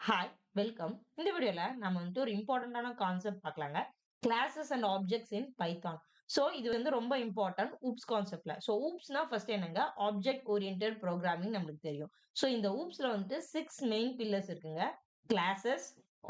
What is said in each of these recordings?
Hi, welcome. இந்த வீடியோல நம்ம வந்துட்டு ஒரு இம்பார்ட்டன்டான கான்செப்ட் பார்க்கலாங்க. Classes and objects in Python. So இது வந்து ரொம்ப இம்பார்ட்டன்ட் ஊப்ஸ் கான்செப்ட்ல. ஸோ ஊப்ஸ்னா ஃபர்ஸ்ட் என்னங்க? ஆப்ஜெக்ட் ஓரியன்டட் புரோகிராமிங் நம்மளுக்கு தெரியும். ஸோ இந்த ஊப்ஸ்ல வந்துட்டு 6 மெயின் பில்லர்ஸ் இருக்குங்க. Classes,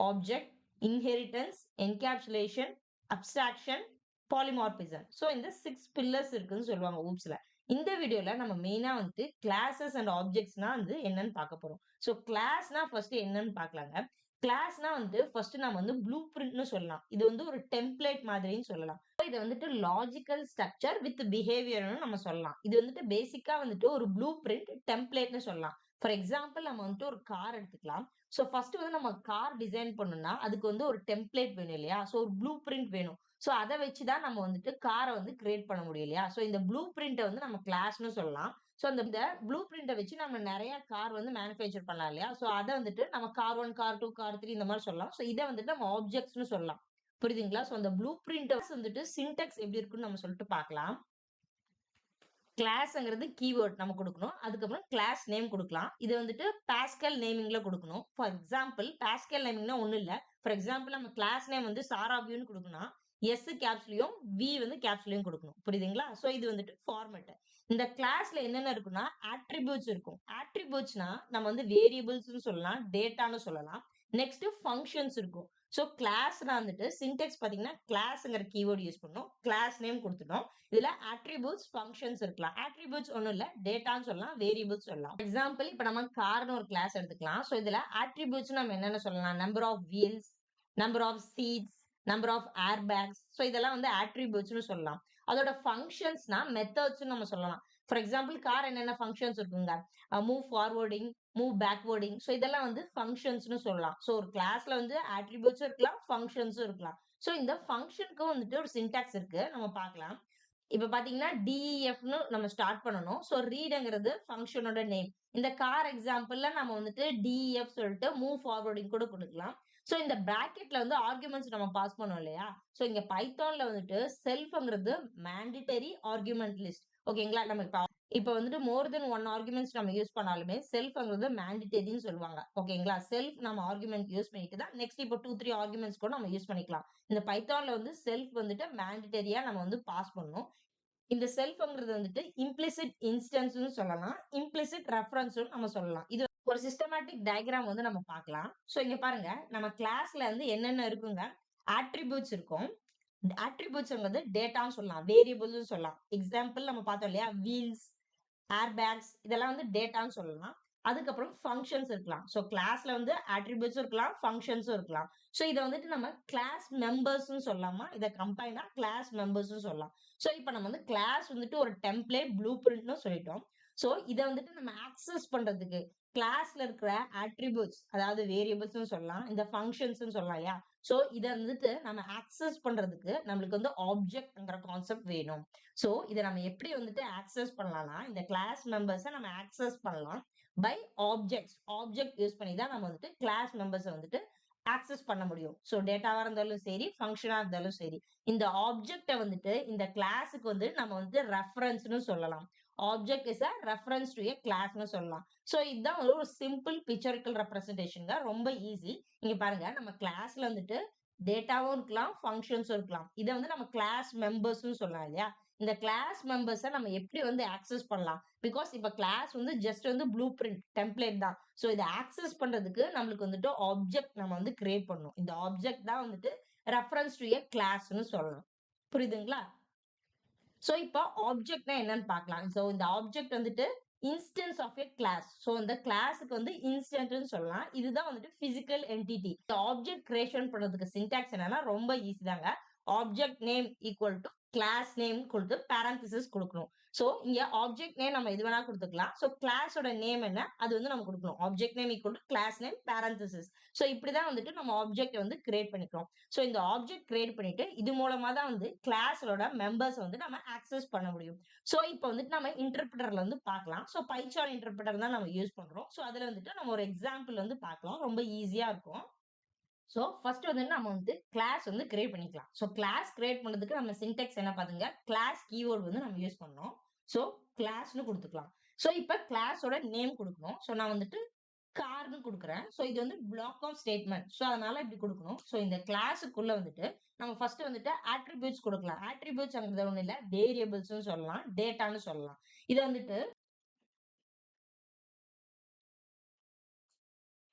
object, inheritance, encapsulation, abstraction, polymorphism. So இந்த 6 பில்லர்ஸ் இருக்குன்னு சொல்லுவாங்க ஊப்ஸ்ல. இந்த வீடியோல நம்ம மெயினா வந்துட்டு கிளாஸஸ் அண்ட் ஆப்ஜெக்ட்ஸ்னா வந்து என்னன்னு பார்க்க போறோம். ஸோ கிளாஸ்னா ஃபர்ஸ்ட் என்னன்னு பார்க்கலாங்க. கிளாஸ்னா வந்து ஃபர்ஸ்ட் நம்ம வந்து ப்ளூ பிரிண்ட்னு சொல்லலாம். இது வந்து ஒரு டெம்ப்ளேட் மாதிரின்னு சொல்லலாம். இத வந்துட்டு லாஜிக்கல் ஸ்ட்ரக்சர் வித் பிஹேவியர்னு நம்ம சொல்லலாம். இது வந்துட்டு பேசிக்கா வந்துட்டு ஒரு ப்ளூ பிரிண்ட் டெம்ப்ளேட்னு சொல்லலாம். ஃபார் எக்ஸாம்பிள் நம்ம வந்துட்டு ஒரு கார் எடுத்துக்கலாம். ஸோ ஃபர்ஸ்ட் வந்து நம்ம கார் டிசைன் பண்ணணும்னா அதுக்கு வந்து ஒரு டெம்ப்ளேட் வேணும் இல்லையா? ஸோ ஒரு ப்ளூ பிரிண்ட் வேணும். ஸோ அத வச்சு தான் நம்ம வந்துட்டு கார வந்து கிரியேட் பண்ண முடியும் இல்லையா? ஸோ இந்த ப்ளூ பிரிண்ட்ட வந்து நம்ம கிளாஸ்ன்னு சொல்லலாம். ஸோ இந்த ப்ளூ பிரிண்ட்ட வச்சு நம்ம நெறைய கார் வந்து மேனுஃபேக்சர் பண்ணலாம் இல்லையா? ஸோ அத வந்துட்டு நம்ம கார் 1, கார் 2, கார் 3 இந்த மாரி சொல்லலாம். ஸோ இத வந்துட்டு நம்ம ஆப்ஜெக்ட்ஸ்ன்னு சொல்லலாம். புரியுதுங்களா? ஸோ அந்த ப்ளூ பிரிண்ட் வந்துட்டு சின்டாக்ஸ் எப்படி இருக்குன்னு நம்ம சொல்லிட்டு பார்க்கலாம். கிளாஸ்ங்கிறது கீவேர்ட் நம்ம குடுக்கணும். அதுக்கப்புறம் கிளாஸ் நேம் குடுக்கலாம். இது வந்துட்டு பாஸ்கல் நேமிங்ல குடுக்கணும். ஃபார் எக்ஸாம்பிள் பாஸ்கல் நேமிங்னா ஒண்ணும் இல்ல. ஃபார் எக்ஸாம்பிள் நம்ம கிளாஸ் நேம் வந்து சாரா வியூன்னு குடுக்கணும்னா, எஸ் கேப்ஸ்லயும், வி வந்து கேப்ஸ்லயும் குடுக்கணும். புரியுதுங்களா? சோ இது வந்துட்டு ஃபார்மேட். இந்த கிளாஸ்ல என்னென்ன இருக்குன்னா, அட்ரிபியூட்ஸ் இருக்கும். அட்ரிபியூட்ஸ்னா நம்ம வந்து வேரியபிள்ஸ்ன்னு சொல்லலாம், டேட்டான்னு சொல்லலாம். நெக்ஸ்ட் ஃபங்ஷன்ஸ் இருக்கும். சோ கிளாஸ்னா வந்துட்டு சின்டாக்ஸ் பாத்தீங்கன்னா, கிளாஸ்ங்கிற கீவேர்ட் யூஸ் பண்ணணும். கிளாஸ் நேம் குடுத்துட்டோம். இதுல அட்ரிபியூட்ஸ், ஃபங்ஷன்ஸ் இருக்கலாம். அட்ரிபியூட்ஸ் ஒண்ணும் இல்ல. டேட்டான்னு சொல்லலாம், வேரியபிள்ஸ் சொல்லலாம். எக்ஸாம்பிள் இப்ப நம்ம கார்ன்னு ஒரு கிளாஸ் எடுத்துக்கலாம். சோ இதுல அட்ரிபியூட்ஸ் நம்ம என்னென்ன சொல்லலாம்? Number of wheels, number of seats, number of air bags. So இதெல்லாம் வந்து அட்ரிபியூட்ஸ்னு சொல்லலாம். அதோட ஃபங்ஷன்ஸ்னா மெத்தட்ஸ்னு நம்ம சொல்லலாம். ஃபார் எக்ஸாம்பிள் கார் என்னென்ன ஃபங்ஷன்ஸ் இருக்குங்க? Move forwarding, move backwarding. So இதெல்லாம் வந்து ஃபங்ஷன்ஸ்னு சொல்லலாம். சோ ஒரு கிளாஸ்ல வந்து அட்ரிபியூட்ஸும் இருக்கலாம், ஃபங்ஷன்ஸும் இருக்கலாம். சோ இந்த ஃபங்ஷனுக்கும் வந்துட்டு ஒரு சின்டாக்ஸ் இருக்கு. நம்ம பார்க்கலாம். இப்ப பாத்தீங்கன்னா, டிஇஎஃப்ன்னு நம்ம ஸ்டார்ட் பண்ணணும். சோ ரீட்ங்கிறது ஃபங்ஷனோட நேம். இந்த கார் எக்ஸாம்பிள்ல நம்ம வந்துட்டு டிஇஎஃப் சொல்லிட்டு மூவ் ஃபார்வர்டிங் கூட குடுக்கலாம். சோ இந்த பிராக்கெட்ல வந்து ஆர்குமென்ட்ஸ் நம்ம பாஸ் பண்ணோம் இல்லையா? சோ இங்க பைத்தான்ல வந்துட்டு செல்ஃப்ங்கிறது மேண்டிட்டரி ஆர்குமென்ட் லிஸ்ட். ஓகேங்களா? நம்ம இப்ப வந்துட்டு மோர் தென் 1 ஆர்குமென்ட்ஸ் நம்ம யூஸ் பண்ணாலுமே செல்ஃப்ங்கிறது மேண்டிட்டரின்னு சொல்லுவாங்க. ஓகேங்களா? செல்ஃப் நம்ம ஆர்குமென்ட் யூஸ் பண்ணிட்டு தான் நெக்ஸ்ட் இப்போ 2, 3 ஆர்குமென்ட்ஸ் கூட நம்ம யூஸ் பண்ணிக்கலாம். இந்த பைத்தான்ல வந்து செல்ஃப் வந்துட்டு மேண்டிட்டரியா நம்ம வந்து பாஸ் பண்ணணும். இந்த செல்ஃப்ங்கிறது வந்துட்டு இம்ப்ளிசிட் இன்ஸ்டன்ஸ்னு சொல்லலாம். இம்ப்ளிசிட் ரெஃபரன்ஸ்னு நம்ம சொல்லலாம். இது ஒரு சிஸ்டமேட்டிக் டயகிராம் வந்து நம்ம பார்க்கலாம். சோ இங்க பாருங்க, நம்ம கிளாஸ்ல வந்து என்னென்ன இருக்குங்க? அட்ரிபியூட்ஸ் இருக்கும். அட்ரிபியூட்ஸ்ங்கிறது டேட்டான்னு சொல்லலாம். வேரியபிள்ஸ்னு சொல்லலாம். எக்ஸாம்பிள் நம்ம பார்த்தோம் இல்லையா? வீல்ஸ், ஏர் பேக்ஸ் இதெல்லாம் வந்து டேட்டான்னு சொல்லலாம். அதுக்கப்புறம் ஃபங்ஷன்ஸ் இருக்கலாம். சோ கிளாஸ்ல வந்து அட்ரிபியூட்ஸும் இருக்கலாம், ஃபங்ஷன்ஸும் இருக்கலாம். சோ இத வந்துட்டு நம்ம கிளாஸ் மெம்பர்ஸ்ன்னு சொல்லலாமா? இத கம்பைனா கிளாஸ் மெம்பர்ஸ்ன்னு சொல்லலாம். சோ இப்ப நம்ம வந்து கிளாஸ் வந்துட்டு ஒரு டெம்ப்ளேட் ப்ளூ பிரிண்ட்னு சொல்லிட்டோம். சோ இத வந்துட்டு நம்ம ஆக்சஸ் பண்றதுக்கு கிளாஸ்ல இருக்கிற அட்ரிபியூட்ஸ் அதாவது வேரியபிள்ஸ்னு சொல்லலாம். இந்த ஃபங்ஷன்ஸ்ன்னு சொல்லலாம் இல்லையா? சோ இத வந்துட்டு நம்ம ஆக்சஸ் பண்றதுக்கு நம்மளுக்கு வந்து ஆப்ஜெக்ட்ங்கிற கான்செப்ட் வேணும். சோ இத நம்ம எப்படி வந்துட்டு ஆக்சஸ் பண்ணலாம்னா, இந்த கிளாஸ் மெம்பர்ஸ நம்ம ஆக்சஸ் பண்ணலாம் பை ஆப்ஜெக்ட்ஸ். ஆப்ஜெக்ட் யூஸ் பண்ணி தான் நம்ம வந்துட்டு கிளாஸ் மெம்பர்ஸ வந்துட்டு ஆக்சஸ் பண்ண முடியும். சோ டேட்டாவா இருந்தாலும் சரி, ஃபங்ஷனா இருந்தாலும் சரி. இந்த ஆப்ஜெக்ட்ட வந்துட்டு இந்த கிளாஸ்க்கு வந்து நம்ம வந்து ரெஃபரன்ஸ்ன்னு சொல்லலாம். Object is a reference to a கிளாஸ்ன்னு சொல்லலாம். சோ இதுதான் ஒரு சிம்பிள் பிக்சரிக்கல் ரெப்ரசன்டேஷன்ங்க. ரொம்ப ஈஸி. இங்க பாருங்க நம்ம கிளாஸ்ல வந்துட்டு டேட்டாவும் இருக்கலாம், ஃபங்ஷன்ஸும் இருக்கலாம். இத வந்து நம்ம கிளாஸ் மெம்பர்ஸ்ன்னு சொல்லலாம் இல்லையா? இந்த கிளாஸ் மெம்பர்ஸ நம்ம எப்படி வந்து ஆக்சஸ் பண்ணலாம்? பிகாஸ் இப்ப கிளாஸ் வந்து ஜஸ்ட் வந்து ப்ளூ பிரிண்ட் டெம்ப்ளேட் தான். சோ இத ஆக்சஸ் பண்றதுக்கு நம்மளுக்கு வந்துட்டு ஆப்ஜெக்ட் நம்ம வந்து கிரியேட் பண்ணணும். இந்த ஆப்ஜெக்ட் தான் வந்துட்டு ரெஃபரன்ஸ் டூ எ கிளாஸ்ன்னு சொல்லலாம். புரியுதுங்களா? சோ இப்ப ஆப்ஜெக்ட்னா என்னன்னு பார்க்கலாம். சோ இந்த ஆப்ஜெக்ட் வந்துட்டு instance of a class. So இந்த கிளாஸ்க்கு வந்து இன்ஸ்டன்ட்ன்னு சொல்லலாம். இதுதான் வந்துட்டு பிசிக்கல் என்டிட்டி. இந்த ஆப்ஜெக்ட் கிரியேஷன் பண்றதுக்கு சின்டாக்ஸ் என்னன்னா ரொம்ப ஈஸி தாங்க. Object name equal to class name கொடுத்து பாரந்தசிஸ் கொடுக்கணும். சோ இங்க ஆப்ஜெக்ட் நேம் நம்ம எது வேணா கொடுத்துக்கலாம். சோ கிளாஸோட நேம் என்ன? அது வந்து நம்ம கொடுக்கணும். Object name equal to class name parenthesis. So இப்படிதான் வந்துட்டு நம்ம ஆப்ஜெக்ட் வந்து கிரியேட் பண்ணிக்கிறோம். சோ இந்த ஆப்ஜெக்ட் கிரியேட் பண்ணிட்டு இது மூலமா தான் வந்து கிளாஸோட மெம்பர்ஸ் வந்து நம்ம ஆக்சஸ் பண்ண முடியும். சோ இப்போ வந்துட்டு நம்ம இன்டர்பிரட்டர்ல வந்து பார்க்கலாம். சோ பைசான் இன்டர்பிரட்டர் தான் நம்ம யூஸ் பண்றோம். சோ அதுல வந்துட்டு நம்ம ஒரு எக்ஸாம்பிள் வந்து பார்க்கலாம். ரொம்ப ஈஸியா இருக்கும். சோ ஃபர்ஸ்ட் வந்து நம்ம வந்து கிளாஸ் வந்து கிரியேட் பண்ணிக்கலாம். சோ கிளாஸ் கிரியேட் பண்றதுக்கு நம்ம சின்டாக்ஸ் என்ன பாத்துங்க? கிளாஸ் கீவேர்ட் வந்து நம்ம யூஸ் பண்ணோம். சோ கிளாஸ்னு குடுத்துக்கலாம். சோ இப்ப கிளாஸோட நேம் குடுக்கணும். சோ நான் வந்துட்டு கார்னு கொடுக்குறேன். ஸோ இது வந்து பிளாக் ஆஃப் ஸ்டேட்மெண்ட். ஸோ அதனால இப்படி கொடுக்கணும். ஸோ இந்த கிளாஸுக்குள்ள வந்துட்டு நம்ம ஃபர்ஸ்ட் வந்துட்டு ஆட்ரிபியூட்ஸ் கொடுக்கலாம். ஆட்ரிபியூட்ஸ்ங்கிறது ஒண்ணு இல்ல, வேரியபிள்ஸ்னு சொல்லலாம், டேட்டான்னு சொல்லலாம். இதை வந்துட்டு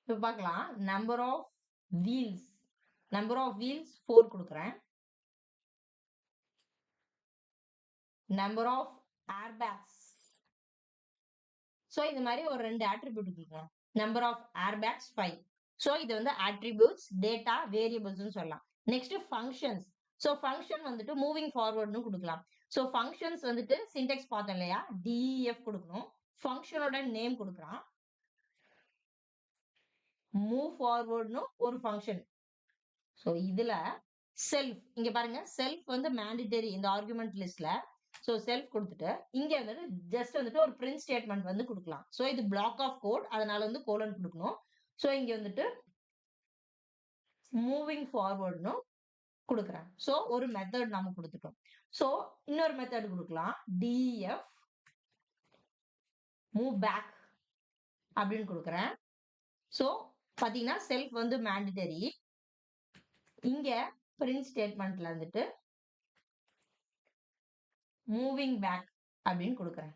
இப்போ பார்க்கலாம். Number of wheels, number of wheels 4 கொடுக்குறேன். நம்பர் ஆஃப் ஏர்பேக்ஸ், ஸோ இது மாதிரி ஒரு 2 ஆட்ரிபியூட் கொடுக்கலாம். Number of airbags 5. ஸோ இது வந்து ஆட்ரிபியூட்ஸ், டேட்டா, வேரியபிள்ஸ்னு சொல்லலாம். Next functions. ஸோ ஃபங்க்ஷன் வந்துட்டு மூவிங் ஃபார்வர்ட்னு கொடுக்கலாம். ஸோ ஃபங்க்ஷன்ஸ் வந்துட்டு சின்டெக்ஸ் பார்த்தோம் இல்லையா, DEF கொடுக்கணும். ஃபங்க்ஷனோட நேம் கொடுக்குறான். மூவ் ஃபார்வர்ட்னு ஒரு ஃபங்க்ஷன். ஸோ இதுல செல்ஃப், இங்க பாருங்க, செல்ஃப் வந்து மேண்டிட்டரி இந்த ஆர்குமெண்ட் லிஸ்ட்ல. ஸோ செல்ஃப் கொடுத்துட்டு இங்க வந்துட்டு ஜஸ்ட் வந்துட்டு ஒரு பிரிண்ட் ஸ்டேட்மெண்ட் வந்து கொடுக்கலாம். ஸோ இது பிளாக் ஆஃப் கோட், அதனால வந்து கோலன் கொடுக்கணும். ஸோ இங்க வந்துட்டு மூவிங் ஃபார்வர்ட்னு கொடுக்குறேன். ஸோ ஒரு மெத்தட் நாம கொடுத்துட்டோம். ஸோ இன்னொரு மெத்தட் கொடுக்கலாம். DEF மூவ் பேக் அப்படின்னு கொடுக்குறேன். ஸோ பாத்தீங்கன்னா செல்ஃப் வந்து மேண்டிட்டரி. இங்க பிரிண்ட் ஸ்டேட்மெண்ட்ல வந்துட்டு மூவிங் பேக் அப்படின்னு கொடுக்குறேன்.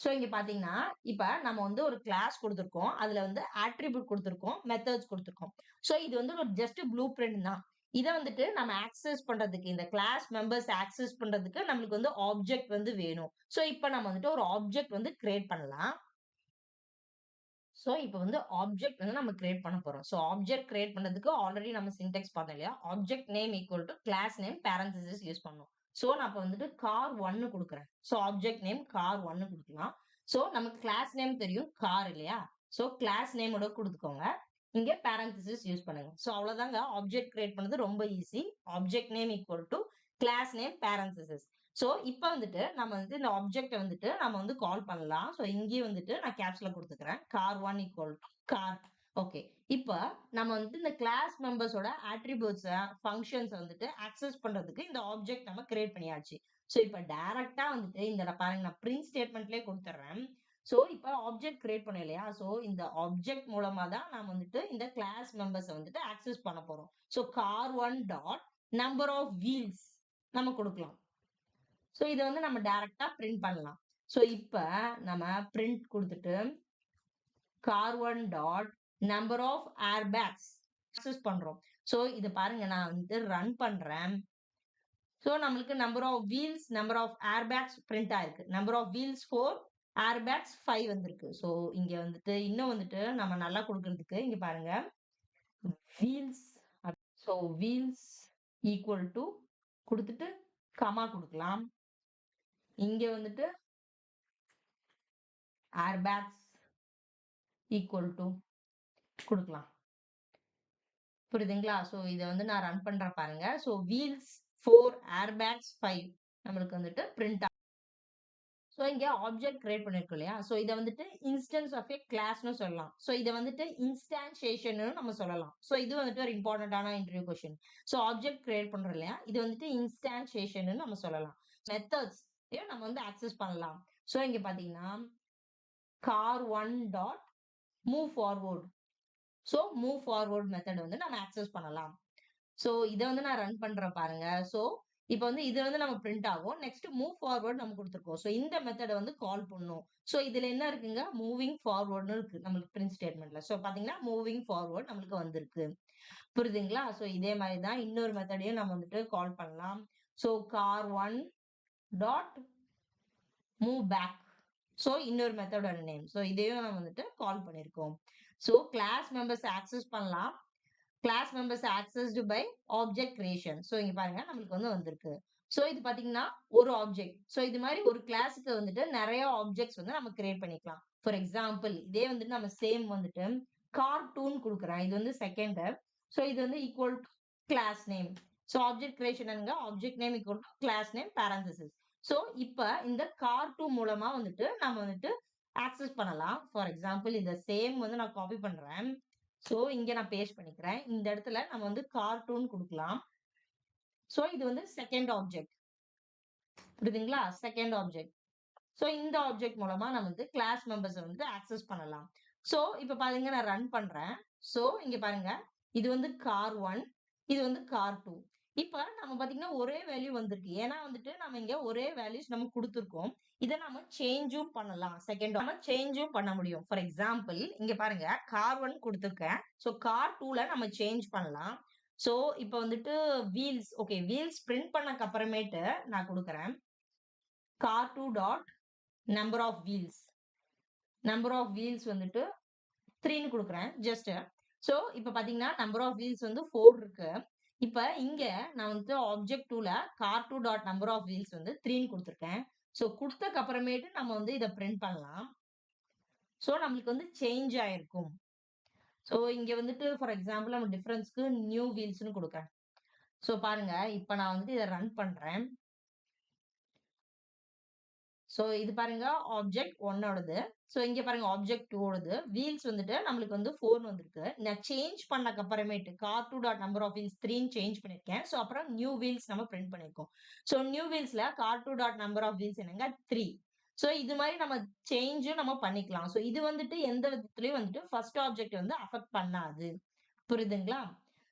ஸோ இங்க பாத்தீங்கன்னா இப்ப நம்ம வந்து ஒரு கிளாஸ் கொடுத்துருக்கோம், அதுல வந்து ஆட்ரிபியூட் கொடுத்துருக்கோம், மெத்தட்ஸ் கொடுத்துருக்கோம். ஸோ இது வந்து ஒரு ஜஸ்ட் ப்ளூ பிரிண்ட் தான். இதை வந்துட்டு நம்ம ஆக்சஸ் பண்றதுக்கு, இந்த கிளாஸ் மெம்பர்ஸ் ஆக்சஸ் பண்றதுக்கு நம்மளுக்கு வந்து ஆப்ஜெக்ட் வந்து வேணும். ஸோ இப்போ நம்ம வந்துட்டு ஒரு ஆப்ஜெக்ட் வந்து கிரியேட் பண்ணலாம். ஸோ இப்போ வந்து ஆப்ஜெக்ட் வந்து நம்ம கிரியேட் பண்ண போறோம். ஸோ ஆப்ஜெக்ட் கிரியேட் பண்ணதுக்கு ஆல்ரெடி நம்ம சின்டெக்ஸ் பார்த்தோம் இல்லையா, object name equal to class name parenthesis use பண்ணணும். ஸோ நான் இப்போ வந்துட்டு கார் 1 கொடுக்குறேன். ஸோ ஆப்ஜெக்ட் நேம் கார் 1 கொடுக்கலாம். ஸோ நமக்கு கிளாஸ் நேம் தெரியும் கார் இல்லையா, ஸோ கிளாஸ் நேமோட கொடுத்துக்கோங்க. இங்க பேரந்தசிஸ் யூஸ் பண்ணுங்க. ஸோ அவ்வளவுதாங்க, ஆப்ஜெக்ட் கிரியேட் பண்ணது ரொம்ப easy. Object name equal to class name parenthesis. So இப்போ வந்துட்டு நம்ம வந்து இந்த ஆப்ஜெக்ட் வந்துட்டு நம்ம வந்து கால் பண்ணலாம். ஸோ இங்கேயும் வந்துட்டு நான் கேப்ஸ்ல கொடுத்துக்கிறேன், car 1 equal to car. Okay, இப்போ நம்ம வந்துட்டு இந்த கிளாஸ் மெம்பர்ஸோட ஆட்ரிபியூட்ஸ் ஃபங்க்ஷன்ஸ் வந்துட்டு ஆக்சஸ் பண்றதுக்கு இந்த ஆப்ஜெக்ட் நம்ம கிரியேட் பண்ணியாச்சு. ஸோ இப்போ டைரக்டா வந்துட்டு இந்த பாருங்க, நான் பிரிண்ட் ஸ்டேட்மெண்ட்லேயே கொடுத்துட்றேன். ஸோ இப்போ ஆப்ஜெக்ட் கிரியேட் பண்ணோம் இல்லையா, ஸோ இந்த ஆப்ஜெக்ட் மூலமா தான் நாம வந்துட்டு இந்த கிளாஸ் மெம்பர்ஸை வந்துட்டு ஆக்சஸ் பண்ண போறோம். So car 1 dot number of wheels நம்ம கொடுக்கலாம். ஸோ இதை வந்து நம்ம டைரக்டா பிரிண்ட் பண்ணலாம். ஸோ இப்போ நம்ம பிரிண்ட் கொடுத்துட்டு car 1 dot number of airbags access பண்றோம். ஸோ இதை பாருங்க, நான் வந்து ரன் பண்றேன். ஸோ நம்மளுக்கு number of wheels, number of airbags print ஆயிருக்கு. நம்பர் ஆஃப் வீல்ஸ் 4, ஏர்பேக்ஸ் 5 வந்திருக்கு. ஸோ இங்க வந்துட்டு இன்னும் வந்துட்டு நம்ம நல்லா கொடுக்கறதுக்கு இங்க பாருங்க, wheels, so wheels equal to கொடுத்துட்டு கமா கொடுக்கலாம். இங்க வந்துட்டு ஏர்பேக்ஸ் ஈக்குவல் டு கொடுக்கலாம். புரியுதுங்களா? ஸோ இதை வந்து நான் ரன் பண்ற பாருங்க. ஸோ வீல்ஸ் 4, ஏர்பேக்ஸ் 5 நம்மளுக்கு வந்துட்டு பிரிண்ட். ஸோ இங்க ஆப்ஜெக்ட் கிரியேட் பண்ணிருக்கோம் இல்லையா, ஸோ இதை வந்துட்டு இன்ஸ்டன்ஸ் ஆஃப் ஏ கிளாஸ்னு சொல்லலாம். ஸோ இதை வந்துட்டு இன்ஸ்டான்சியேஷன் நம்ம சொல்லலாம். ஸோ இது வந்துட்டு ஒரு இம்பார்ட்டன்டான interview question. So object create பண்றோம் இல்லையா, இது வந்துட்டு இன்ஸ்டான்சியேஷன் நம்ம சொல்லலாம். மெத்தட்ஸ் நம்ம வந்து ஆக்சஸ் பண்ணலாம். ஸோ இங்க பாத்தீங்கன்னா car 1 dot move forward. So move forward method வந்து நம்ம ஆக்சஸ் பண்ணலாம். ஸோ இதை வந்து நான் ரன் பண்றேன் பாருங்க. ஸோ இப்போ வந்து இது வந்து நம்ம பிரிண்ட் ஆகும். நெக்ஸ்ட் மூவ் ஃபார்வர்ட் நம்ம கொடுத்துருக்கோம். ஸோ இந்த மெத்தடை வந்து கால் பண்ணும். ஸோ இதுல என்ன இருக்குங்க, மூவிங் ஃபார்வர்ட்னு இருக்கு நம்மளுக்கு பிரிண்ட் ஸ்டேட்மெண்ட்ல. ஸோ பாத்தீங்கன்னா மூவிங் ஃபார்வர்ட் நம்மளுக்கு வந்திருக்கு. புரியுதுங்களா? ஸோ இதே மாதிரி தான் இன்னொரு மெத்தடையும் நம்ம வந்துட்டு கால் பண்ணலாம். So car 1 dot move back. So இன்னொரு மெத்தடோட நேம். ஸோ இதையும் நம்ம வந்துட்டு கால் பண்ணியிருக்கோம். ஸோ கிளாஸ் மெம்பர்ஸ் ஆக்சஸ் பண்ணலாம். Class members accessed by object creation. So இங்க பாருங்க நம்மளுக்கு வந்து வந்திருக்கு. ஸோ இது பாத்தீங்கன்னா ஒரு ஆப்ஜெக்ட். ஸோ இது மாதிரி ஒரு கிளாஸுக்கு வந்துட்டு நிறைய ஆப்ஜெக்ட்ஸ் வந்து நம்ம கிரியேட் பண்ணிக்கலாம். ஃபார் எக்ஸாம்பிள் இதே வந்துட்டு நம்ம சேம் வந்துட்டு கார்ட்டூன் கொடுக்குறேன். இது வந்து செகண்ட். ஸோ இது வந்து equal to class name. So object creation, object name equal to class name parenthesis. So இப்போ இந்த கார்ட்டூன் மூலமா வந்துட்டு நம்ம வந்துட்டு ஆக்சஸ் பண்ணலாம். ஃபார் எக்ஸாம்பிள் இந்த சேம் வந்து நான் காப்பி பண்றேன். ஸோ இங்க நான் பேஸ்ட் பண்ணிக்கிறேன். இந்த இடத்துல நம்ம வந்து கார்ட்டூன் கொடுக்கலாம். ஸோ இது வந்து செகண்ட் ஆப்ஜெக்ட். புரியுதுங்களா? Second object. ஸோ இந்த ஆப்ஜெக்ட் மூலமா நம்ம வந்து கிளாஸ் மெம்பர்ஸ் வந்து ஆக்சஸ் பண்ணலாம். சோ இப்ப பாருங்க நான் ரன் பண்றேன். சோ இங்க பாருங்க. இது வந்து கார் 1, இது வந்து கார் 2. இப்ப நம்ம பாத்தீங்கன்னா ஒரே வேல்யூ வந்திருக்கு. ஏன்னா வந்துட்டு நம்ம இங்க ஒரே வேல்யூஸ் நம்ம குடுத்துருக்கோம். இத நம்ம சேஞ்சும் பண்ணலாம். நம்ம சேஞ்சும் பண்ண முடியும். ஃபார் எக்ஸாம்பிள் இங்க பாருங்க கார் 1 குடுத்துருக்கேன். சோ கார் 2ல நம்ம சேஞ்ச் பண்ணலாம். சோ இப்ப வந்துட்டு வீல்ஸ் ஓகே வீல்ஸ் பிரிண்ட் பண்ணக்கு அப்புறமேட்டு நான் குடுக்குறேன். Car 2 dot number of wheels. Number of wheels வந்துட்டு 3ன்னு குடுக்குறேன். ஜஸ்ட். சோ இப்ப பாத்தீங்கன்னா நம்பர் ஆஃப் வீல்ஸ் வந்து 4 இருக்கு. இப்ப இங்க நான் வந்து ஆப்ஜெக்ட் 2ல car 2 dot number of wheels வந்து 3ன்னு குடுத்துருக்கேன். சோ குடுத்தக்கு அப்புறமேட்டு நம்ம வந்து இத பிரிண்ட் பண்ணலாம். சோ நம்மளுக்கு வந்து சேஞ்ச் ஆயிருக்கும். சோ இங்க வந்துட்டு ஃபார் எக்ஸாம்பிள் நம்ம டிஃபரன்ஸ்க்கு நியூ வீல்ஸ்ன்னு குடுக்குறேன். சோ பாருங்க இப்ப நான் வந்து இத ரன் பண்றேன். சோ இது பாருங்க ஆப்ஜெக்ட் 1 ஓடது. சோ இங்க பாருங்க ஆப்ஜெக்ட் 2 ஓடது. வீல்ஸ் வந்துட்டு நம்மளுக்கு வந்து 4 வந்திருக்கு. நான் சேஞ்ச் பண்ணக்கு அப்புறமேட்டு car 2 dot number of wheels 3ன்னு சேஞ்ச் பண்ணியிருக்கேன். சோ அப்புறம் நியூ வீல்ஸ் நம்ம பிரிண்ட் பண்ணியிருக்கோம். சோ நியூ வீல்ஸ்ல car 2 dot number of wheels என்னங்க 3. சோ இது மாரி நம்ம சேஞ்சும் நம்ம பண்ணிக்கலாம். சோ இது வந்துட்டு எந்த விதத்திலயும் வந்துட்டு ஃபர்ஸ்ட் ஆப்ஜெக்ட் வந்து அஃபெக்ட் பண்ணாது. புரியுதுங்களா?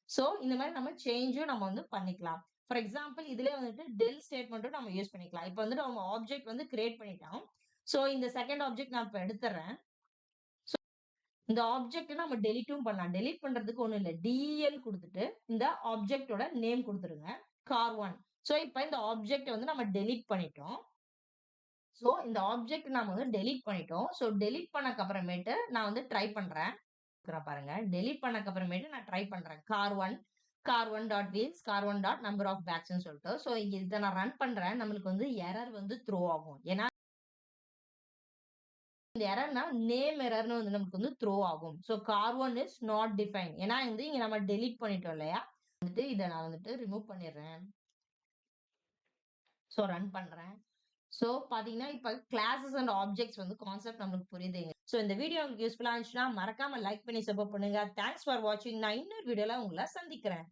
சோ இந்த மாரி நம்ம சேஞ்சும் நம்ம வந்து பண்ணிக்கலாம். ஃபார் எக்ஸாம்பிள் இதுலயே வந்துட்டு டெல் ஸ்டேட்மென்ட்டும் நம்ம யூஸ் பண்ணிக்கலாம். இப்ப வந்துட்டு அவங்க ஆப்ஜெக்ட் வந்து கிரியேட் பண்ணிட்டோம். சோ இந்த செகண்ட் ஆப்ஜெக்ட் நான் இப்ப எடுத்துறேன். இந்த ஆப்ஜெக்ட் நம்ம டெலீட்டும் பண்ணலாம். டெலீட் பண்றதுக்கு ஒண்ணும் இல்ல. டெல் குடுத்துட்டு இந்த ஆப்ஜெக்ட்டோட நேம் குடுத்துருங்க. கார் 1. சோ இப்ப இந்த ஆப்ஜெக்ட்ட வந்து நம்ம டெலீட் பண்ணிட்டோம். சோ இந்த ஆப்ஜெக்ட் நாம வந்து டெலீட் பண்ணிட்டோம். சோ டெலீட் பண்ணக்கு அப்புறமேட்டு நான் வந்து ட்ரை பண்றேன். பாருங்க. டெலீட் பண்ணக்கு அப்புறமேட்டு நான் ட்ரை பண்றேன். Car 1 dot wheels car 1 dot number of பேக்ஸ்ன்னு சொல்லிட்டு. சோ இத நான் ரன் பண்றேன். நம்மளுக்கு வந்து எரர் வந்து த்ரோ ஆகும். ஏன்னா இந்த எரர்னா நேம் எரர்ன்னு வந்து நமக்கு வந்து த்ரோ ஆகும். So car 1 is not define. ஏன்னா வந்து இங்க நம்ம டெலீட் பண்ணிட்டோம் இல்லையா? வந்துட்டு இத நான் வந்துட்டு ரிமூவ் பண்ணிடுறேன். சோ ரன் பண்றேன். சோ பாத்தீங்கன்னா, இப்ப கிளாஸஸ் அண்ட் ஆப்ஜெக்ட்ஸ் வந்து கான்செப்ட் நம்மளுக்கு புரியுதுங்க. சோ இந்த வீடியோ உங்களுக்கு யூஸ்ஃபுல்லா இருந்துச்சுன்னா, மறக்காம லைக் பண்ணி சப்போர்ட் பண்ணுங்க. தேங்க்ஸ் ஃபார் வாட்சிங். நான் இன்னொரு வீடியோல உங்கள சந்திக்கிறேன்.